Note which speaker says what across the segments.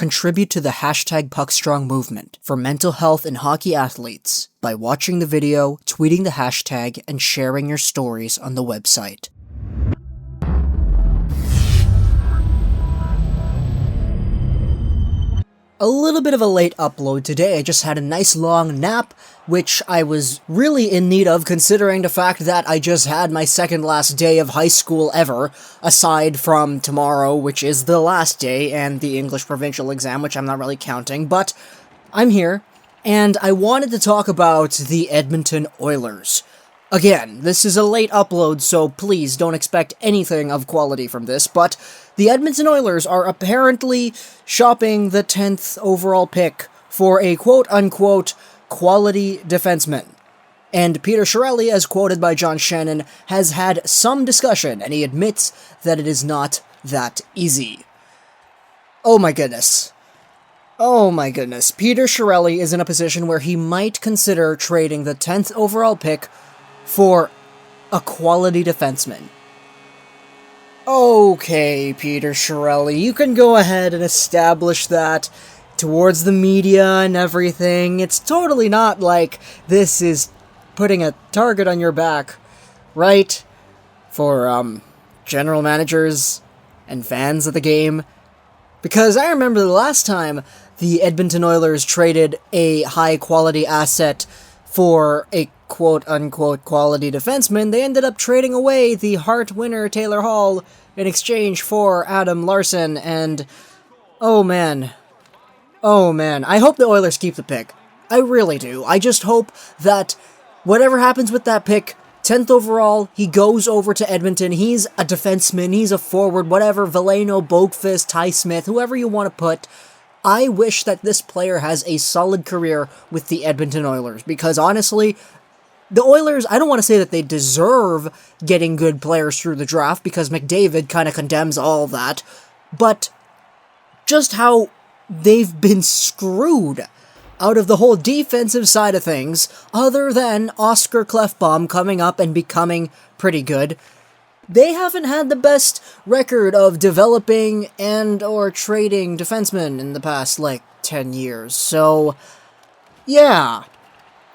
Speaker 1: Contribute to the #PuckStrong movement for mental health in hockey athletes by watching the video, tweeting the hashtag, and sharing your stories on the website. A little bit of a late upload today. I just had a nice long nap, which I was really in need of considering the fact that I just had my second last day of high school ever, aside from tomorrow, which is the last day, and the English provincial exam, which I'm not really counting, but I'm here, and I wanted to talk about the Edmonton Oilers. Again, this is a late upload, so please don't expect anything of quality from this, but the Edmonton Oilers are apparently shopping the 10th overall pick for a quote-unquote quality defenseman. And Peter Chiarelli, as quoted by John Shannon, has had some discussion, and he admits that it is not that easy. Oh my goodness. Peter Chiarelli is in a position where he might consider trading the 10th overall pick for a quality defenseman. Okay, Peter Chiarelli, you can go ahead and establish that towards the media and everything. It's totally not like this is putting a target on your back, right? For, general managers and fans of the game. Because I remember the last time the Edmonton Oilers traded a high-quality asset for a quote-unquote quality defenseman, they ended up trading away the Hart winner Taylor Hall in exchange for Adam Larson, and oh man, I hope the Oilers keep the pick. I really do. I just hope that whatever happens with that pick, 10th overall, he goes over to Edmonton, he's a defenseman, he's a forward, whatever, Veleno, Boakfist, Ty Smith, whoever you want to put. I wish that this player has a solid career with the Edmonton Oilers, because honestly, the Oilers, I don't want to say that they deserve getting good players through the draft, because McDavid kind of condemns all of that, but just how they've been screwed out of the whole defensive side of things, other than Oscar Klefbom coming up and becoming pretty good. They haven't had the best record of developing and or trading defensemen in the past, 10 years, so yeah.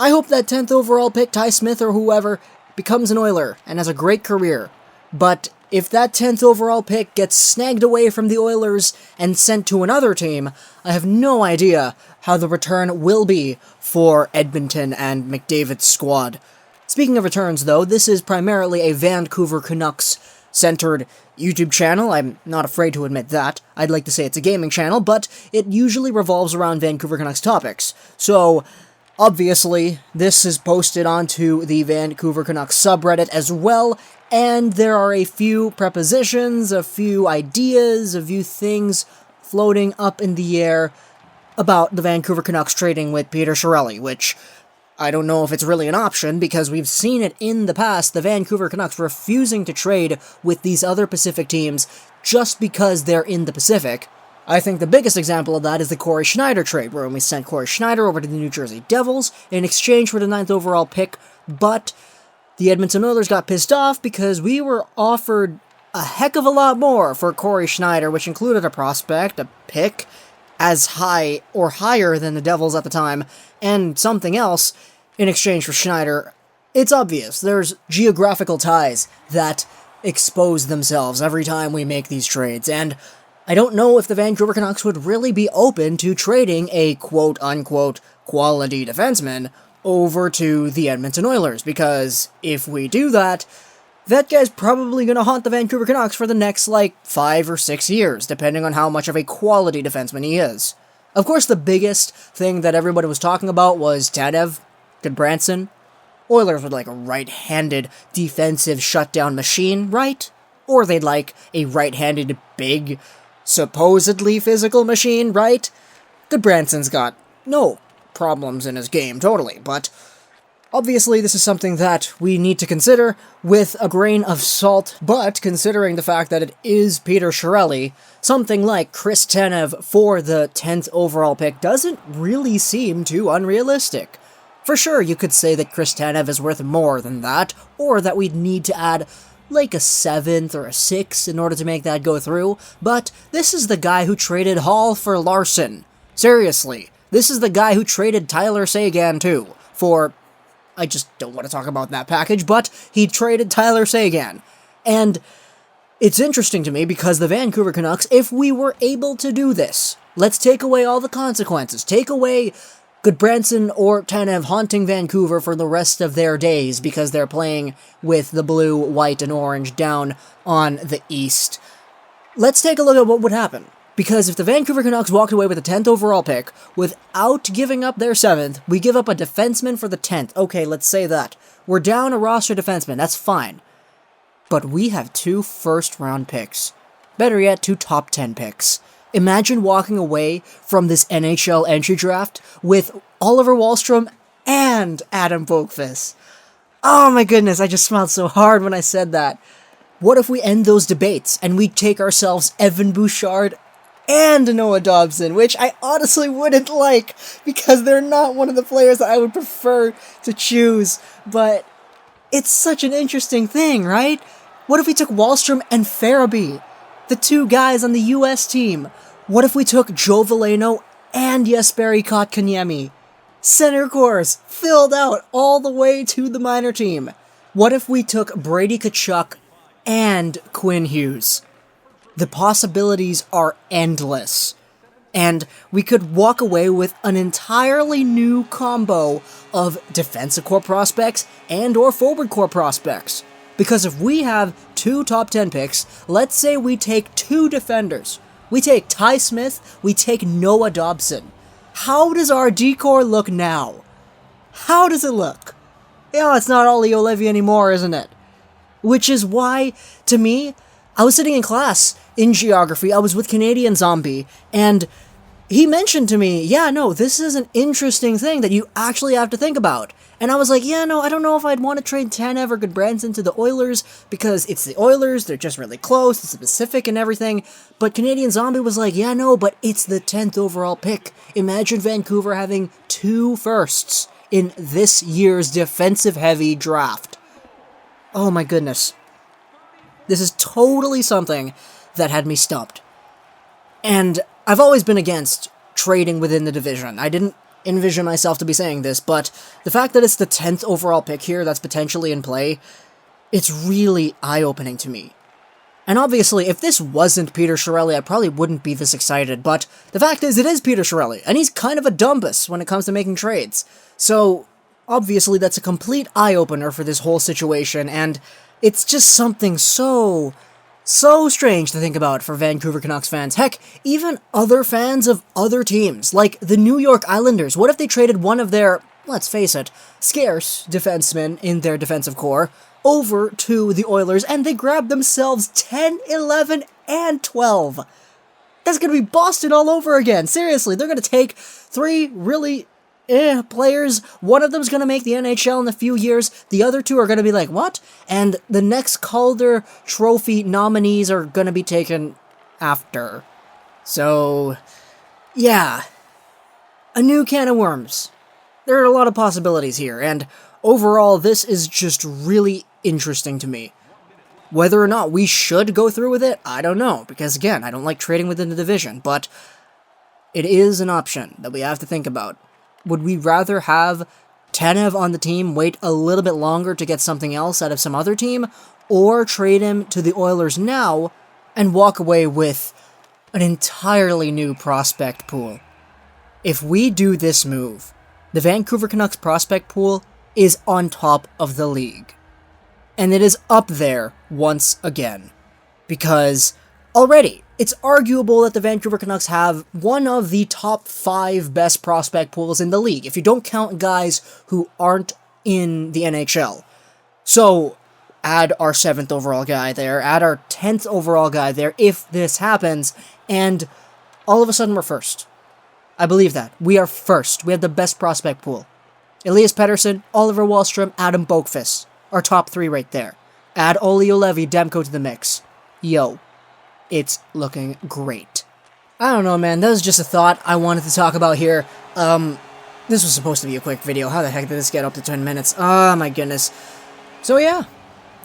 Speaker 1: I hope that 10th overall pick, Ty Smith or whoever, becomes an Oiler and has a great career. But if that 10th overall pick gets snagged away from the Oilers and sent to another team, I have no idea how the return will be for Edmonton and McDavid's squad. Speaking of returns, though, this is primarily a Vancouver Canucks-centered YouTube channel. I'm not afraid to admit that. I'd like to say it's a gaming channel, but it usually revolves around Vancouver Canucks topics. So obviously, this is posted onto the Vancouver Canucks subreddit as well, and there are a few prepositions, a few ideas, a few things floating up in the air about the Vancouver Canucks trading with Peter Chiarelli, which I don't know if it's really an option, because we've seen it in the past, the Vancouver Canucks refusing to trade with these other Pacific teams just because they're in the Pacific. I think the biggest example of that is the Corey Schneider trade, where we sent Corey Schneider over to the New Jersey Devils in exchange for the 9th overall pick, but the Edmonton Oilers got pissed off because we were offered a heck of a lot more for Corey Schneider, which included a prospect, a pick, as high or higher than the Devils at the time, and something else in exchange for Schneider. It's obvious, there's geographical ties that expose themselves every time we make these trades, and I don't know if the Vancouver Canucks would really be open to trading a quote-unquote quality defenseman over to the Edmonton Oilers, because if we do that, that guy's probably going to haunt the Vancouver Canucks for the next, 5 or 6 years, depending on how much of a quality defenseman he is. Of course, the biggest thing that everybody was talking about was Tanev, Gudbranson. Oilers would like a right-handed defensive shutdown machine, right? Or they'd like a right-handed big, supposedly physical machine, right? Gudbranson's got no problems in his game, totally, but obviously this is something that we need to consider with a grain of salt, but considering the fact that it is Peter Chiarelli, something like Chris Tanev for the 10th overall pick doesn't really seem too unrealistic. For sure, you could say that Chris Tanev is worth more than that, or that we'd need to add like a 7th or a 6th in order to make that go through, but this is the guy who traded Hall for Larson. Seriously, this is the guy who traded Tyler Seguin too, for... I just don't want to talk about that package, but he traded Tyler Seguin. And it's interesting to me because the Vancouver Canucks, if we were able to do this, let's take away all the consequences, take away Gudbranson or Tanev haunting Vancouver for the rest of their days because they're playing with the blue, white, and orange down on the east. Let's take a look at what would happen. Because if the Vancouver Canucks walked away with the 10th overall pick without giving up their 7th, we give up a defenseman for the 10th. Okay, let's say that. We're down a roster defenseman, that's fine. But we have 2 first-round picks. Better yet, 2 top 10 picks. Imagine walking away from this NHL Entry Draft with Oliver Wahlstrom and Adam Boqvist. Oh my goodness, I just smiled so hard when I said that. What if we end those debates and we take ourselves Evan Bouchard and Noah Dobson, which I honestly wouldn't like, because they're not one of the players that I would prefer to choose, but it's such an interesting thing, right? What if we took Wahlstrom and Farabee, the 2 guys on the US team? What if we took Joe Veleno and Jesperi Kotkaniemi? Center cores filled out all the way to the minor team. What if we took Brady Tkachuk and Quinn Hughes? The possibilities are endless. And we could walk away with an entirely new combo of defensive core prospects and or forward core prospects. Because if we have 2 top 10 picks, let's say we take 2 defenders. We take Ty Smith, we take Noah Dobson. How does our D-core look now? How does it look? It's not Olli Juolevi anymore, isn't it? Which is why, to me, I was sitting in class in geography, I was with Canadian Zombie, and he mentioned to me, this is an interesting thing that you actually have to think about. And I was like, I don't know if I'd want to trade Tanev or Gudbranson to the Oilers, because it's the Oilers, they're just really close, it's the Pacific and everything. But Canadian Zombie was like, but it's the 10th overall pick. Imagine Vancouver having 2 firsts in this year's defensive-heavy draft. Oh my goodness. This is totally something that had me stumped. And I've always been against trading within the division. I didn't envision myself to be saying this, but the fact that it's the 10th overall pick here that's potentially in play, it's really eye-opening to me. And obviously, if this wasn't Peter Chiarelli, I probably wouldn't be this excited, but the fact is, it is Peter Chiarelli, and he's kind of a dumbus when it comes to making trades. So, obviously, that's a complete eye-opener for this whole situation, and it's just something so strange to think about for Vancouver Canucks fans. Heck, even other fans of other teams, like the New York Islanders. What if they traded one of their, let's face it, scarce defensemen in their defensive core over to the Oilers, and they grabbed themselves 10, 11, and 12? That's going to be Boston all over again. Seriously, they're going to take 3 really players. One of them's going to make the NHL in a few years. The other 2 are going to be like, what? And the next Calder Trophy nominees are going to be taken after. So, yeah. A new can of worms. There are a lot of possibilities here, and overall, this is just really interesting to me. Whether or not we should go through with it, I don't know, because again, I don't like trading within the division, but it is an option that we have to think about. Would we rather have Tanev on the team wait a little bit longer to get something else out of some other team, or trade him to the Oilers now and walk away with an entirely new prospect pool? If we do this move, the Vancouver Canucks prospect pool is on top of the league. And it is up there once again. Because already, it's arguable that the Vancouver Canucks have one of the top 5 best prospect pools in the league, if you don't count guys who aren't in the NHL. So, add our 7th overall guy there, add our 10th overall guy there, if this happens, and all of a sudden we're first. I believe that. We are first. We have the best prospect pool. Elias Pettersson, Oliver Wahlstrom, Adam Boqvist. Our top 3 right there. Add Olli Juolevi, Demko to the mix. Yo. It's looking great. I don't know, man. That was just a thought I wanted to talk about here. This was supposed to be a quick video. How the heck did this get up to 10 minutes? Oh, my goodness. So, yeah.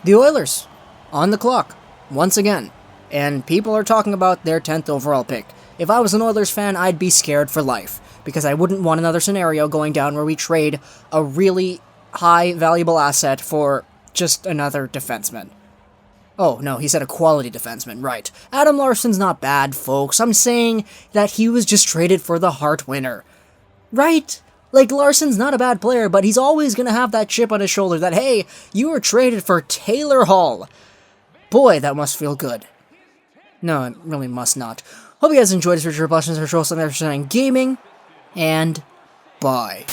Speaker 1: The Oilers on the clock, once again. And people are talking about their 10th overall pick. If I was an Oilers fan, I'd be scared for life, because I wouldn't want another scenario going down where we trade a really high, valuable asset for just another defenseman. Oh, no, he said a quality defenseman, right. Adam Larsson's not bad, folks. I'm saying that he was just traded for the Hart winner. Right? Like, Larsson's not a bad player, but he's always gonna have that chip on his shoulder that, hey, you were traded for Taylor Hall. Boy, that must feel good. No, it really must not. Hope you guys enjoyed this. Richard Blushens for Show Something Gaming, and bye.